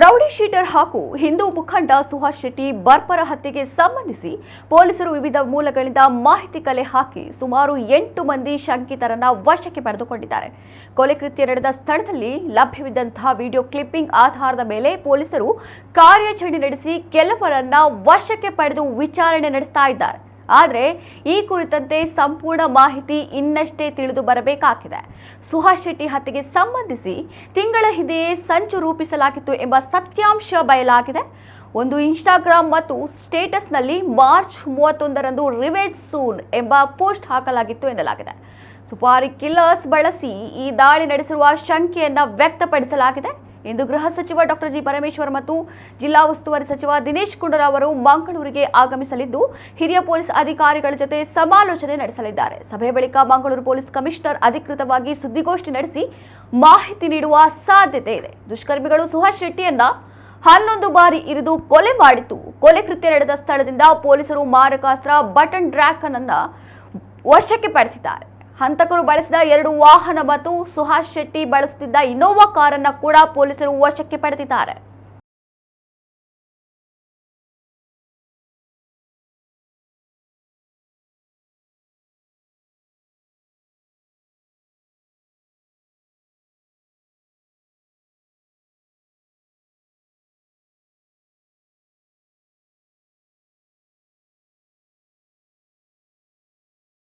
Rowdy sheeter ಹಾಗೂ ಹಿಂದೂ ಮುಖಂಡ ಸುಹಾಸ್ ಶೆಟ್ಟಿ ಬರ್ಬರ ಹತ್ಯೆಗೆ ಸಂಬಂಧಿಸಿ ಪೊಲೀಸರು ವಿವಿಧ ಮೂಲಗಳಿಂದ ಮಾಹಿತಿ ಕಲೆ ಹಾಕಿ ಸುಮಾರು 8 ಮಂದಿ ಶಂಕಿತರನ್ನ ವಶಕ್ಕೆ ಪಡೆದುಕೊಂಡಿದ್ದಾರೆ. ಕೊಲೆ ಕೃತ್ಯ ನಡೆದ ಸ್ಥಳದಲ್ಲಿ ಲಭ್ಯವಿದ್ದಂತಹ ವಿಡಿಯೋ ಕ್ಲಿಪ್ಪಿಂಗ್ ಆಧಾರದ ಮೇಲೆ ಪೊಲೀಸರು ಕಾರ್ಯಾಚರಣೆ ನಡೆಸಿ ಕೆಲವರನ್ನ ವಶಕ್ಕೆ ಪಡೆದು ವಿಚಾರಣೆ ನಡೆಸ್ತಾ ಇದ್ದಾರೆ. ಆದರೆ ಈ ಕುರಿತಂತೆ ಸಂಪೂರ್ಣ ಮಾಹಿತಿ ಇನ್ನಷ್ಟೇ ತಿಳಿದು ಬರಬೇಕಾಗಿದೆ. ಸುಹಾಸ್ ಶೆಟ್ಟಿ ಹತ್ಯೆಗೆ ಸಂಬಂಧಿಸಿ ತಿಂಗಳ ಹಿಂದೆಯೇ ಸಂಚು ರೂಪಿಸಲಾಗಿತ್ತು ಎಂಬ ಸತ್ಯಾಂಶ ಬಯಲಾಗಿದೆ. ಒಂದು ಇನ್ಸ್ಟಾಗ್ರಾಮ್ ಮತ್ತು ಸ್ಟೇಟಸ್ನಲ್ಲಿ ಮಾರ್ಚ್ 31ರಂದು ರಿವೆಂಜ್ ಸೂನ್ ಎಂಬ ಪೋಸ್ಟ್ ಹಾಕಲಾಗಿತ್ತು ಎನ್ನಲಾಗಿದೆ. ಸುಪಾರಿ ಕಿಲ್ಲರ್ಸ್ ಬಳಸಿ ಈ ದಾಳಿ ನಡೆಸಿರುವ ಶಂಕೆಯನ್ನ ವ್ಯಕ್ತಪಡಿಸಲಾಗಿದೆ ಎಂದು ಗೃಹ ಸಚಿವ ಡಾಕ್ಟರ್ ಜಿ ಪರಮೇಶ್ವರ್ ಮತ್ತು ಜಿಲ್ಲಾ ಉಸ್ತುವಾರಿ ಸಚಿವ ದಿನೇಶ್ ಗುಂಡೂರಾವ್ ಅವರು ಮಂಗಳೂರಿಗೆ ಆಗಮಿಸಲಿದ್ದು ಹಿರಿಯ ಪೊಲೀಸ್ ಅಧಿಕಾರಿಗಳ ಜೊತೆ ಸಮಾಲೋಚನೆ ನಡೆಸಲಿದ್ದಾರೆ. ಸಭೆ ಬಳಿಕ ಮಂಗಳೂರು ಪೊಲೀಸ್ ಕಮಿಷನರ್ ಅಧಿಕೃತವಾಗಿ ಸುದ್ದಿಗೋಷ್ಠಿ ನಡೆಸಿ ಮಾಹಿತಿ ನೀಡುವ ಸಾಧ್ಯತೆ ಇದೆ. ದುಷ್ಕರ್ಮಿಗಳು ಸುಹಾಸ್ ಶೆಟ್ಟಿಯನ್ನ 11 ಬಾರಿ ಇರಿದು ಕೊಲೆ ಮಾಡಿತ್ತು. ಕೊಲೆ ಕೃತ್ಯ ನಡೆದ ಸ್ಥಳದಿಂದ ಪೊಲೀಸರು ಮಾರಕಾಸ್ತ್ರ ಬಟನ್ ಡ್ರ್ಯಾಗನ್ ಅನ್ನ ವಶಕ್ಕೆ ಪಡೆದಿದ್ದಾರೆ. ಹಂತಕರು ಬಳಸಿದ 2 ವಾಹನ ಮತ್ತು ಸುಹಾಸ್ ಶೆಟ್ಟಿ ಬಳಸುತ್ತಿದ್ದ ಇನೋವಾ ಕಾರನ್ನು ಕೂಡ ಪೊಲೀಸರು ವಶಕ್ಕೆ ಪಡೆದಿದ್ದಾರೆ.